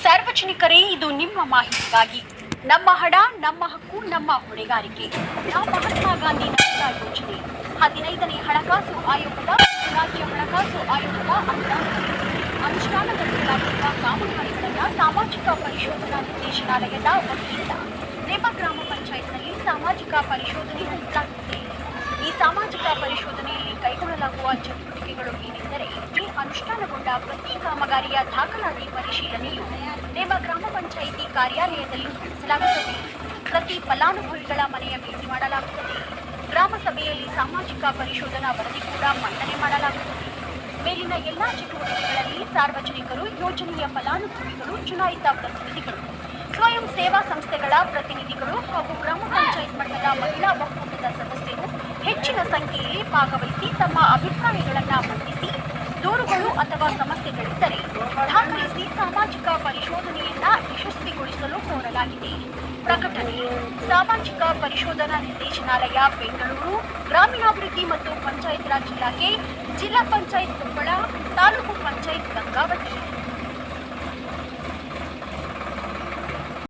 ಸಾರ್ವಜನಿಕರೇ, ಇದು ನಿಮ್ಮ ಮಾಹಿತಿಗಾಗಿ. ನಮ್ಮ ಹಣ, ನಮ್ಮ ಹಕ್ಕು, ನಮ್ಮ ಹೊಣೆಗಾರಿಕೆ. ಮಹಾತ್ಮ ಗಾಂಧಿ ನಗರ ಯೋಜನೆ 15ನೇ ಹಣಕಾಸು ಆಯೋಗದ ರಾಜ್ಯ ಹಣಕಾಸು ಆಯೋಗದ ಅನುಷ್ಠಾನಗೊಳಿಸಲಾಗಿರುವ ಕಾಮಗಾರಿಗಳನ್ನು ಸಾಮಾಜಿಕ ಪರಿಶೋಧನಾ ನಿರ್ದೇಶನಾಲಯದ ವತಿಯಿಂದ ನೇಮ ಗ್ರಾಮ ಪಂಚಾಯತ್ನಲ್ಲಿ ಸಾಮಾಜಿಕ ಪರಿಶೋಧನೆ ನಡೆಸಲಾಗುತ್ತದೆ. ಈ ಸಾಮಾಜಿಕ ಪರಿಶೋಧನೆಯಲ್ಲಿ ಕೈಗೊಳ್ಳಲಾಗುವ ಚಟುವಟಿಕೆಗಳು ಏನೆಂದರೆ, ಈ ಅನುಷ್ಠಾನಗೊಂಡ ಪ್ರತಿ ಕಾಮಗಾರಿಯ ದಾಖಲಾತಿ ಪರಿಶೀಲನೆಯು ನೇಮ ಗ್ರಾಮ ಪಂಚಾಯಿತಿ ಕಾರ್ಯಾಲಯದಲ್ಲಿ ನಡೆಸಲಾಗುತ್ತದೆ. ಪ್ರತಿ ಫಲಾನುಭವಿಗಳ ಮನೆಯ ಭೇಟಿ ಮಾಡಲಾಗುತ್ತದೆ. ಗ್ರಾಮ ಸಭೆಯಲ್ಲಿ ಸಾಮಾಜಿಕ ಪರಿಶೋಧನಾ ವರದಿ ಕೂಡ ಮಂಡನೆ ಮಾಡಲಾಗುತ್ತದೆ. ಮೇಲಿನ ಎಲ್ಲಾ ಚಟುವಟಿಕೆಗಳಲ್ಲಿ ಸಾರ್ವಜನಿಕರು, ಯೋಜನೆಯ ಫಲಾನುಭವಿಗಳು, ಚುನಾಯಿತ ಪ್ರತಿನಿಧಿಗಳು, ಸ್ವಯಂ ಸೇವಾ ಸಂಸ್ಥೆಗಳ ಪ್ರತಿನಿಧಿಗಳು ಹಾಗೂ ಗ್ರಾಮ ಪಂಚಾಯತ್ ಮಟ್ಟದ ಮಹಿಳಾ ಒಕ್ಕೂಟದ ಸದಸ್ಯರು ಹೆಚ್ಚಿನ ಸಂಖ್ಯೆಯಲ್ಲಿ ಭಾಗವಹಿಸಿ ತಮ್ಮ ಅಭಿಪ್ರಾಯಗಳನ್ನು ಮಂಡಿಸಿ, ದೂರುಗಳು ಅಥವಾ ಸಮಸ್ಯೆಗಳಿದ್ದರೆ ದಾಖಲಿಸಿ ಸಾಮಾಜಿಕ ಪರಿಶೋಧನೆಯನ್ನ ಯಶಸ್ವಿಗೊಳಿಸಲು ಕೋರಲಾಗಿದೆ. ಪ್ರಕಟಣೆ: ಸಾಮಾಜಿಕ ಪರಿಶೋಧನಾ ನಿರ್ದೇಶನಾಲಯ, ಬೆಂಗಳೂರು. ಗ್ರಾಮೀಣಾಭಿವೃದ್ಧಿ ಮತ್ತು ಪಂಚಾಯತ್ ರಾಜ್ ಇಲಾಖೆ, ಜಿಲ್ಲಾ ಪಂಚಾಯತ್ ಕೊಪ್ಪಳ, ತಾಲೂಕು ಪಂಚಾಯತ್ ಗಂಗಾವತಿ.